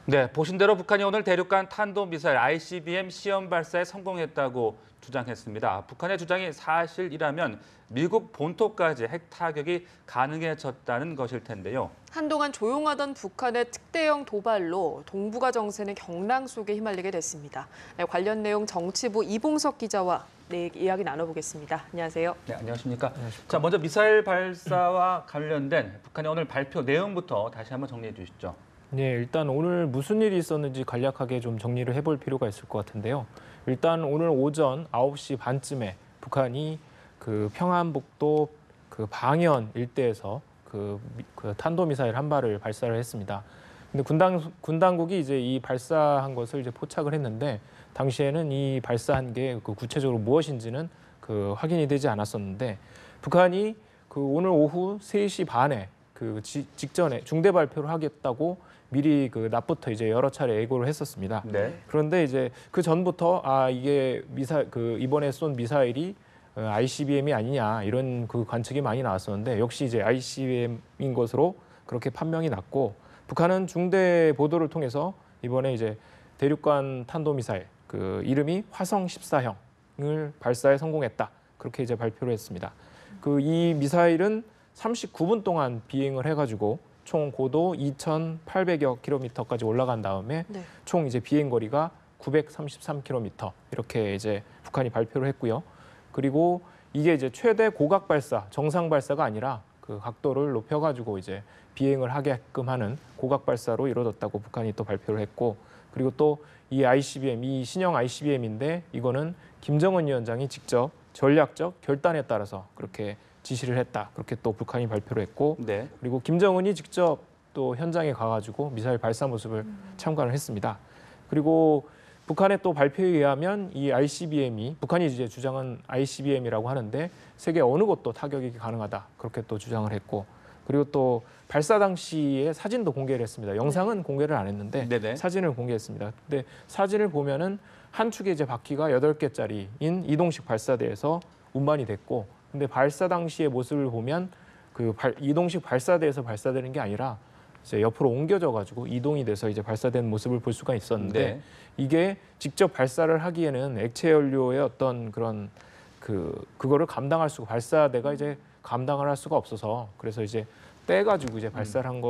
네, 보신 대로 북한이 오늘 대륙간 탄도미사일 ICBM 시험 발사에 성공했다고 주장했습니다. 북한의 주장이 사실이라면 미국 본토까지 핵 타격이 가능해졌다는 것일 텐데요. 한동안 조용하던 북한의 특대형 도발로 동북아 정세는 경랑 속에 휘말리게 됐습니다. 네, 관련 내용 정치부 이봉석 기자와 이야기 나눠보겠습니다. 안녕하세요. 네, 안녕하십니까? 자, 먼저 미사일 발사와 관련된 북한의 오늘 발표 내용부터 다시 한번 정리해 주시죠. 네, 일단 오늘 무슨 일이 있었는지 간략하게 좀 정리를 해볼 필요가 있을 것 같은데요. 일단 오늘 오전 9시 반쯤에 북한이 그 평안북도 그 방현 일대에서 그 탄도미사일 한 발을 발사를 했습니다. 근데 군 당국이 이제 이 발사한 것을 이제 포착을 했는데 당시에는 이 발사한 게 그 구체적으로 무엇인지는 그 확인이 되지 않았었는데 북한이 그 오늘 오후 3시 반에 그 직전에 중대 발표를 하겠다고 미리 그 낮부터 이제 여러 차례 예고를 했었습니다. 네. 그런데 이제 그 전부터 이게 이번에 쏜 미사일이 ICBM이 아니냐 이런 그 관측이 많이 나왔었는데 역시 이제 ICBM인 것으로 그렇게 판명이 났고 북한은 중대 보도를 통해서 이번에 이제 대륙간 탄도미사일 그 이름이 화성 14형을 발사에 성공했다 그렇게 이제 발표를 했습니다. 그 이 미사일은 39분 동안 비행을 해가지고 총 고도 2,800여 킬로미터까지 올라간 다음에 총 이제 비행 거리가 933킬로미터 이렇게 이제 북한이 발표를 했고요. 그리고 이게 이제 최대 고각 발사, 정상 발사가 아니라 그 각도를 높여가지고 이제 비행을 하게끔 하는 고각 발사로 이루어졌다고 북한이 또 발표를 했고, 그리고 또 이 ICBM, 이 신형 ICBM인데 이거는 김정은 위원장이 직접 전략적 결단에 따라서 그렇게 지시를 했다. 그렇게 또 북한이 발표를 했고, 네. 그리고 김정은이 직접 또 현장에 가가지고 미사일 발사 모습을 참관을 했습니다. 그리고 북한의 또 발표에 의하면 이 ICBM이 북한이 이제 주장은 ICBM이라고 하는데 세계 어느 곳도 타격이 가능하다. 그렇게 또 주장을 했고, 그리고 또 발사 당시에 사진도 공개를 했습니다. 영상은 공개를 안 했는데 네네. 사진을 공개했습니다. 근데 사진을 보면은 한 축에 이제 바퀴가 8개짜리인 이동식 발사대에서 운반이 됐고, 근데 발사 당시의 모습을 보면 그 이동식 발사대에서 발사되는 게 아니라 이제 옆으로 옮겨져 가지고 이동이 돼서 이제 발사된 모습을 볼 수가 있었는데 네. 이게 직접 발사를 하기에는 액체 연료의 어떤 그런 그거를 감당할 수가 발사대가 이제 감당을 할 수가 없어서 그래서 이제 떼가지고 이제 발사를 한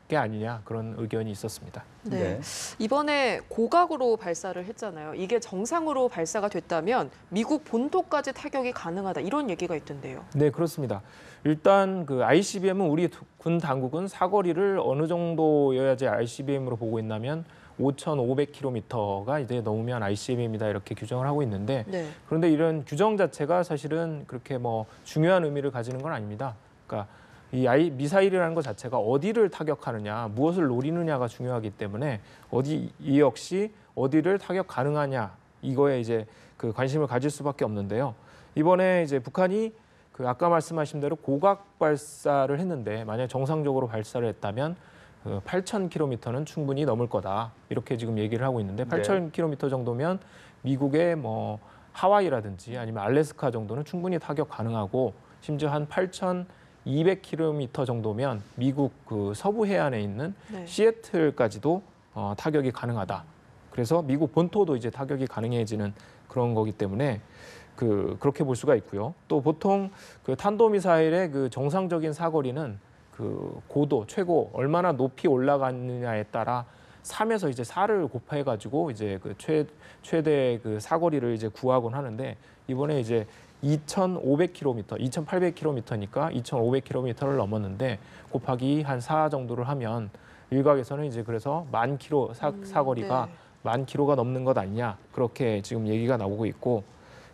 게 아니냐 그런 의견이 있었습니다. 네. 이번에 고각으로 발사를 했잖아요. 이게 정상으로 발사가 됐다면 미국 본토까지 타격이 가능하다 이런 얘기가 있던데요. 네, 그렇습니다. 일단 그 ICBM은 우리 군 당국은 사거리를 어느 정도여야지 ICBM으로 보고 있냐면 5,500km가 이제 넘으면 ICBM이다 이렇게 규정을 하고 있는데 그런데 이런 규정 자체가 사실은 그렇게 뭐 중요한 의미를 가지는 건 아닙니다. 그러니까 이 미사일이라는 것 자체가 어디를 타격하느냐, 무엇을 노리느냐가 중요하기 때문에 이 역시 어디를 타격 가능하냐 이거에 이제 그 관심을 가질 수밖에 없는데요. 이번에 이제 북한이 그 아까 말씀하신 대로 고각 발사를 했는데 만약 정상적으로 발사를 했다면 8,000km는 충분히 넘을 거다 이렇게 지금 얘기를 하고 있는데 8,000km 정도면 미국의 뭐 하와이라든지 아니면 알래스카 정도는 충분히 타격 가능하고 심지어 한 8,200km 정도면 미국 그 서부 해안에 있는 시애틀까지도 타격이 가능하다. 그래서 미국 본토도 이제 타격이 가능해지는 그런 거기 때문에 그렇게 볼 수가 있고요. 또 보통 그 탄도미사일의 그 정상적인 사거리는 그 고도 최고 얼마나 높이 올라가느냐에 따라 3에서 이제 4를 곱해 가지고 이제 그 최대 그 사거리를 이제 구하곤 하는데 이번에 이제 2,500km, 2,800km니까 2,500km를 넘었는데 곱하기 한 4 정도를 하면 일각에서는 이제 그래서 10,000km 사거리가 10,000km가 넘는 것 아니냐 그렇게 지금 얘기가 나오고 있고,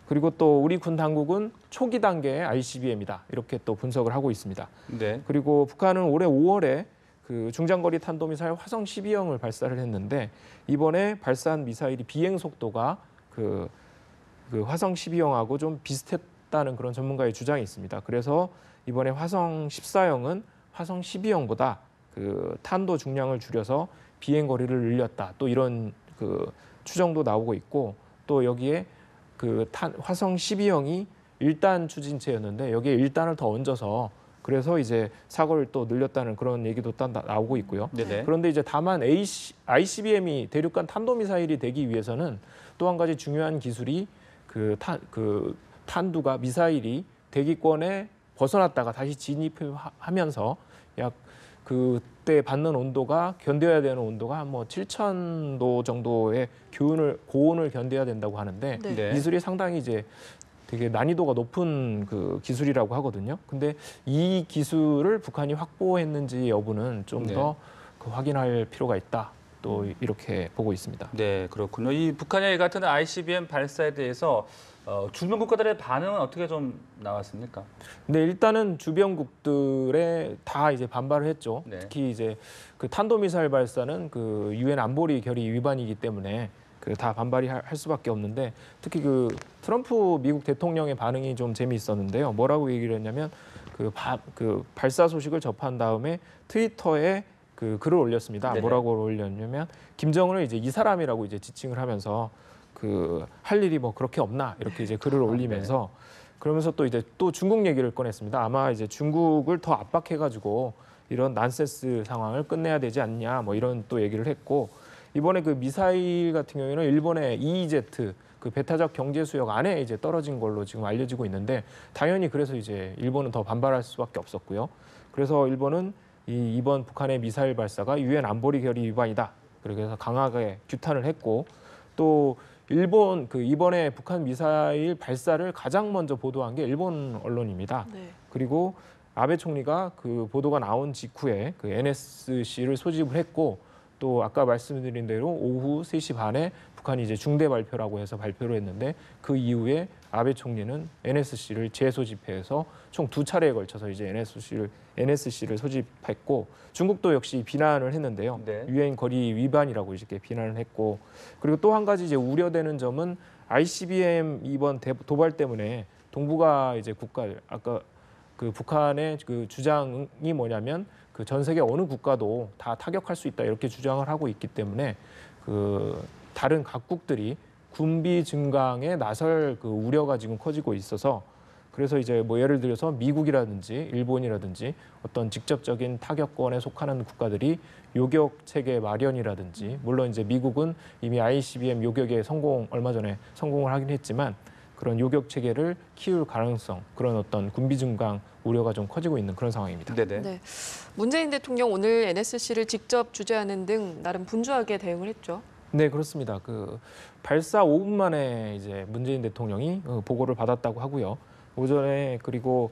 그리고 또 우리 군 당국은 초기 단계의 ICBM이다 이렇게 또 분석을 하고 있습니다. 네. 그리고 북한은 올해 5월에 그 중장거리 탄도미사일 화성 12형을 발사를 했는데 이번에 발사한 미사일이 비행 속도가 그 화성 12형하고 좀 비슷했다는 그런 전문가의 주장이 있습니다. 그래서 이번에 화성 14형은 화성 12형보다 그 탄도 중량을 줄여서 비행 거리를 늘렸다. 또 이런 그 추정도 나오고 있고, 또 여기에 화성 12형이 1단 추진체였는데 여기에 1단을 더 얹어서 그래서 이제 사거리를 또 늘렸다는 그런 얘기도 나오고 있고요. 네네. 그런데 이제 다만 ICBM이 대륙간 탄도미사일이 되기 위해서는 또 한 가지 중요한 기술이 그 탄두가 미사일이 대기권에 벗어났다가 다시 진입하면서 약 그때 받는 온도가 견뎌야 되는 온도가 한 뭐 7,000도 정도의 고온을 견뎌야 된다고 하는데 네. 네. 기술이 상당히 이제 되게 난이도가 높은 그 기술이라고 하거든요. 근데 이 기술을 북한이 확보했는지 여부는 좀 더 네. 확인할 필요가 있다. 또 이렇게 보고 있습니다. 네, 그렇군요. 이 북한의 이 같은 ICBM 발사에 대해서 주변 국가들의 반응은 어떻게 좀 나왔습니까? 근데 일단은 주변국들에 다 이제 반발을 했죠. 네. 특히 이제 그 탄도미사일 발사는 그 유엔 안보리 결의 위반이기 때문에 그 다 반발이 할 수밖에 없는데 특히 그 트럼프 미국 대통령의 반응이 좀 재미있었는데요. 뭐라고 얘기를 했냐면 그 발사 소식을 접한 다음에 트위터에 그 글을 올렸습니다. 네네. 뭐라고 올렸냐면 김정은을 이제 이 사람이라고 이제 지칭을 하면서 그 할 일이 뭐 그렇게 없나 이렇게 이제 글을 올리면서 그러면서 또 이제 또 중국 얘기를 꺼냈습니다. 아마 이제 중국을 더 압박해가지고 이런 난센스 상황을 끝내야 되지 않냐 뭐 이런 또 얘기를 했고 이번에 그 미사일 같은 경우에는 일본의 EEZ 그 배타적 경제 수역 안에 이제 떨어진 걸로 지금 알려지고 있는데 당연히 그래서 이제 일본은 더 반발할 수밖에 없었고요. 그래서 일본은 이번 북한의 미사일 발사가 유엔 안보리 결의 위반이다. 그래서 강하게 규탄을 했고 또 일본 이번에 북한 미사일 발사를 가장 먼저 보도한 게 일본 언론입니다. 네. 그리고 아베 총리가 그 보도가 나온 직후에 그 NSC를 소집을 했고 또 아까 말씀드린 대로 오후 3시 반에 북한이 이제 중대 발표라고 해서 발표를 했는데 그 이후에 아베 총리는 NSC를 재소집해서 총 2차례에 걸쳐서 이제 NSC를 소집했고 중국도 역시 비난을 했는데요. 네. 유엔 거리 위반이라고 이렇게 비난을 했고 그리고 또 한 가지 이제 우려되는 점은 ICBM 이번 도발 때문에 동북아 이제 국가들 아까 그 북한의 그 주장이 뭐냐면 그 전 세계 어느 국가도 다 타격할 수 있다 이렇게 주장을 하고 있기 때문에 그 다른 각국들이 군비 증강에 나설 그 우려가 지금 커지고 있어서 그래서 이제 뭐 예를 들어서 미국이라든지 일본이라든지 어떤 직접적인 타격권에 속하는 국가들이 요격 체계 마련이라든지 물론 이제 미국은 이미 ICBM 요격에 얼마 전에 성공을 하긴 했지만 그런 요격 체계를 키울 가능성 그런 어떤 군비 증강 우려가 좀 커지고 있는 그런 상황입니다. 네네. 네. 문재인 대통령 오늘 NSC를 직접 주재하는 등 나름 분주하게 대응을 했죠. 네, 그렇습니다. 그 발사 5분 만에 이제 문재인 대통령이 보고를 받았다고 하고요. 오전에 그리고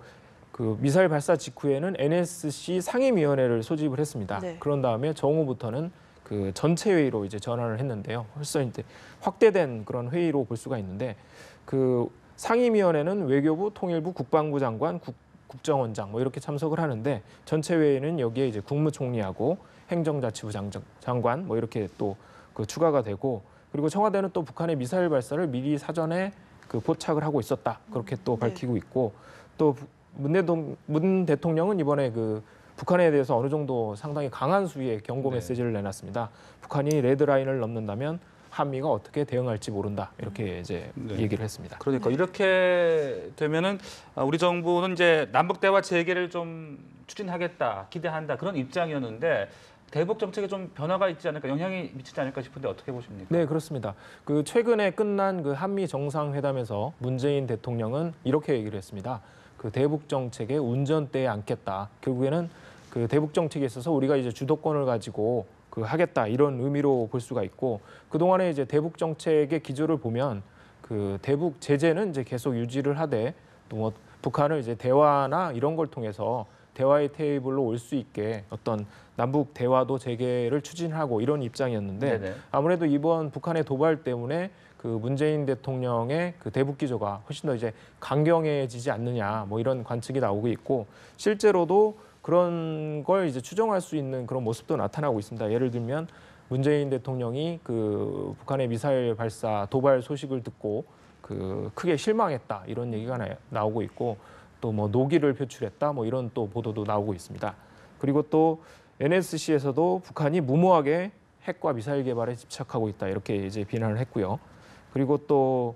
그 미사일 발사 직후에는 NSC 상임위원회를 소집을 했습니다. 네. 그런 다음에 정오부터는 그 전체 회의로 이제 전환을 했는데요. 벌써 이제 확대된 그런 회의로 볼 수가 있는데 그 상임위원회는 외교부, 통일부, 국방부 장관, 국정원장 뭐 이렇게 참석을 하는데 전체 회의는 여기에 이제 국무총리하고 행정자치부 장관 뭐 이렇게 또 그 추가가 되고 그리고 청와대는 또 북한의 미사일 발사를 미리 사전에 그 포착을 하고 있었다 그렇게 또 밝히고 있고 또 문 대통령은 이번에 그 북한에 대해서 어느 정도 상당히 강한 수위의 경고 네. 메시지를 내놨습니다. 북한이 레드라인을 넘는다면 한미가 어떻게 대응할지 모른다 이렇게 이제 네. 얘기를 했습니다. 그러니까 이렇게 되면은 우리 정부는 이제 남북 대화 재개를 좀 추진하겠다, 기대한다 그런 입장이었는데 대북 정책에 좀 변화가 있지 않을까, 영향이 미치지 않을까 싶은데 어떻게 보십니까? 네, 그렇습니다. 그 최근에 끝난 그 한미 정상회담에서 문재인 대통령은 이렇게 얘기를 했습니다. 그 대북 정책에 운전대에 앉겠다. 결국에는 그 대북 정책에 있어서 우리가 이제 주도권을 가지고 그 하겠다 이런 의미로 볼 수가 있고 그 동안에 이제 대북 정책의 기조를 보면 그 대북 제재는 이제 계속 유지를 하되 또 뭐 북한을 이제 대화나 이런 걸 통해서 대화의 테이블로 올 수 있게 어떤 남북 대화도 재개를 추진하고 이런 입장이었는데 네네. 아무래도 이번 북한의 도발 때문에 그 문재인 대통령의 그 대북 기조가 훨씬 더 이제 강경해지지 않느냐 뭐 이런 관측이 나오고 있고 실제로도 그런 걸 이제 추정할 수 있는 그런 모습도 나타나고 있습니다. 예를 들면 문재인 대통령이 그 북한의 미사일 발사 도발 소식을 듣고 그 크게 실망했다 이런 얘기가 나오고 있고 또 뭐 노기를 표출했다 뭐 이런 또 보도도 나오고 있습니다. 그리고 또 NSC에서도 북한이 무모하게 핵과 미사일 개발에 집착하고 있다 이렇게 이제 비난을 했고요. 그리고 또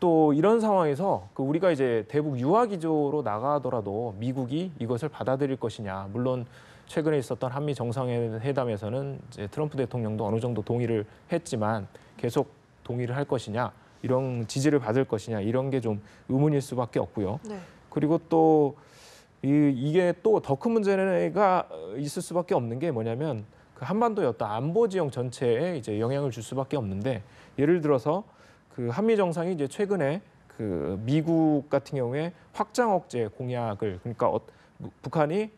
또 이런 상황에서 우리가 이제 대북 유화 기조로 나가더라도 미국이 이것을 받아들일 것이냐. 물론 최근에 있었던 한미 정상회담에서는 이제 트럼프 대통령도 어느 정도 동의를 했지만 계속 동의를 할 것이냐, 이런 지지를 받을 것이냐, 이런 게 좀 의문일 수밖에 없고요. 네. 그리고 또 이게 또 더 큰 문제가 있을 수밖에 없는 게 뭐냐면 그 한반도의 어떤 안보 지형 전체에 이제 영향을 줄 수밖에 없는데, 예를 들어서 그 한미 정상이 이제 최근에 그 미국 같은 경우에 확장 억제 공약을, 그러니까 북한이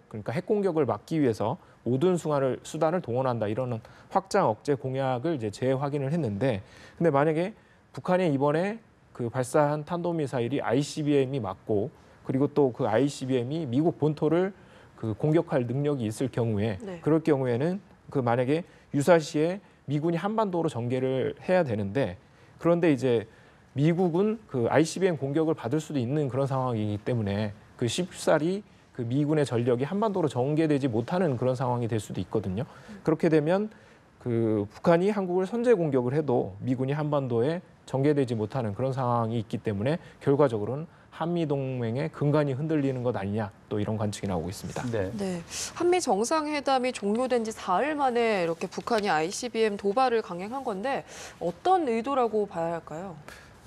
그러니까 핵 공격을 막기 위해서 모든 수단을 동원한다, 이런 확장 억제 공약을 이제 재확인을 했는데, 근데 만약에 북한이 이번에 그 발사한 탄도미사일이 ICBM이 맞고, 그리고 또 그 ICBM이 미국 본토를 그 공격할 능력이 있을 경우에, 네. 그럴 경우에는 그 만약에 유사시에 미군이 한반도로 전개를 해야 되는데, 그런데 이제 미국은 그 ICBM 공격을 받을 수도 있는 그런 상황이기 때문에 그 쉽사리 그 미군의 전력이 한반도로 전개되지 못하는 그런 상황이 될 수도 있거든요. 그렇게 되면 그 북한이 한국을 선제 공격을 해도 미군이 한반도에 전개되지 못하는 그런 상황이 있기 때문에 결과적으로는 한미 동맹의 근간이 흔들리는 것 아니냐, 또 이런 관측이 나오고 있습니다. 네. 네, 한미 정상회담이 종료된 지 사흘 만에 이렇게 북한이 ICBM 도발을 강행한 건데 어떤 의도라고 봐야 할까요?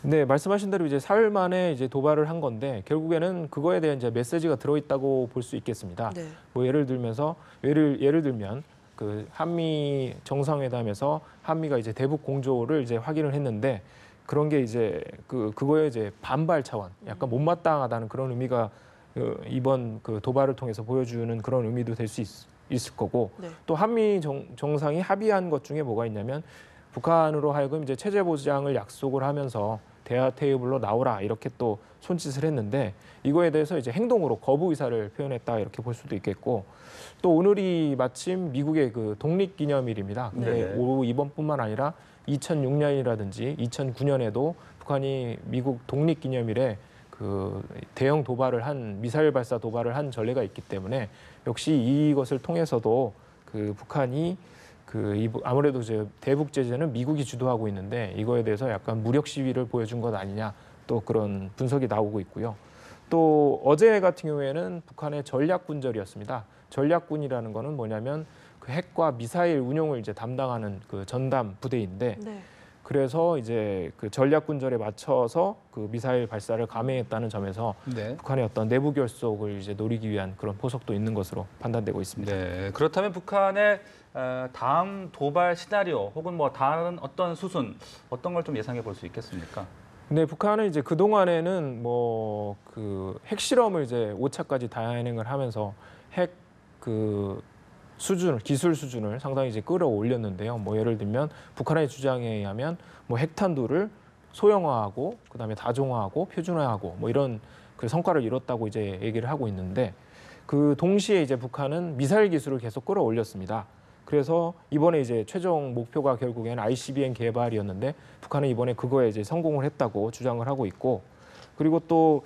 네, 말씀하신 대로 이제 사흘 만에 이제 도발을 한 건데, 결국에는 그거에 대한 이제 메시지가 들어있다고 볼 수 있겠습니다. 네. 뭐 예를 들면 그 한미 정상회담에서 한미가 이제 대북 공조를 이제 확인을 했는데, 그런 게 이제 그거에 이제 반발 차원, 약간 못마땅하다는 그런 의미가 이번 그 도발을 통해서 보여주는 그런 의미도 될 수 있을 거고, 네. 또 한미 정상이 합의한 것 중에 뭐가 있냐면, 북한으로 하여금 이제 체제 보장을 약속을 하면서 대화 테이블로 나오라, 이렇게 또 손짓을 했는데, 이거에 대해서 이제 행동으로 거부 의사를 표현했다, 이렇게 볼 수도 있겠고, 또 오늘이 마침 미국의 그 독립기념일입니다. 근데 네. 이번뿐만 아니라 2006년이라든지 2009년에도 북한이 미국 독립기념일에 그 대형 미사일 발사 도발을 한 전례가 있기 때문에, 역시 이것을 통해서도 그 북한이 아무래도 이제 대북 제재는 미국이 주도하고 있는데, 이거에 대해서 약간 무력 시위를 보여준 것 아니냐, 또 그런 분석이 나오고 있고요. 또 어제 같은 경우에는 북한의 전략군절이었습니다. 전략군이라는 거는 뭐냐면 그 핵과 미사일 운용을 이제 담당하는 그 전담 부대인데, 네. 그래서 이제 그 전략군절에 맞춰서 그 미사일 발사를 감행했다는 점에서 네. 북한의 어떤 내부 결속을 이제 노리기 위한 그런 포석도 있는 것으로 판단되고 있습니다. 네. 그렇다면 북한의 다음 도발 시나리오 혹은 뭐 다른 어떤 수순, 어떤 걸 좀 예상해 볼 수 있겠습니까? 네, 북한은 이제 그 동안에는 뭐 그 핵실험을 이제 5차까지 단행을 하면서 기술 수준을 상당히 이제 끌어올렸는데요. 뭐 예를 들면 북한의 주장에 의하면 뭐 핵탄두를 소형화하고, 그다음에 다종화하고, 표준화하고, 뭐 이런 그 성과를 이뤘다고 이제 얘기를 하고 있는데, 그 동시에 이제 북한은 미사일 기술을 계속 끌어올렸습니다. 그래서 이번에 이제 최종 목표가 결국에는 ICBM 개발이었는데, 북한은 이번에 그거에 이제 성공을 했다고 주장을 하고 있고, 그리고 또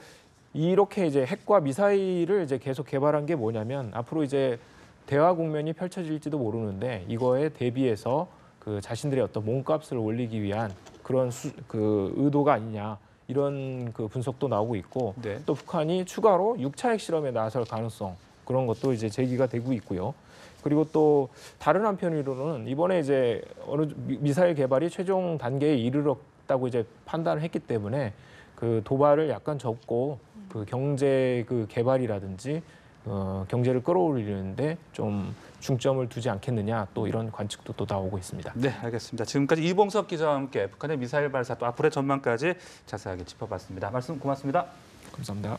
이렇게 이제 핵과 미사일을 이제 계속 개발한 게 뭐냐면, 앞으로 이제 대화 국면이 펼쳐질지도 모르는데, 이거에 대비해서 그 자신들의 어떤 몸값을 올리기 위한 그런 그 의도가 아니냐, 이런 그 분석도 나오고 있고, 네. 또 북한이 추가로 6차 핵실험에 나설 가능성, 그런 것도 이제 제기가 되고 있고요. 그리고 또 다른 한편으로는 이번에 이제 미사일 개발이 최종 단계에 이르렀다고 이제 판단을 했기 때문에 그 도발을 약간 접고 그 경제 그 개발이라든지 경제를 끌어올리는데 좀 중점을 두지 않겠느냐, 또 이런 관측도 또 나오고 있습니다. 네, 알겠습니다. 지금까지 이봉석 기자와 함께 북한의 미사일 발사 또 앞으로의 전망까지 자세하게 짚어봤습니다. 말씀 고맙습니다. 감사합니다.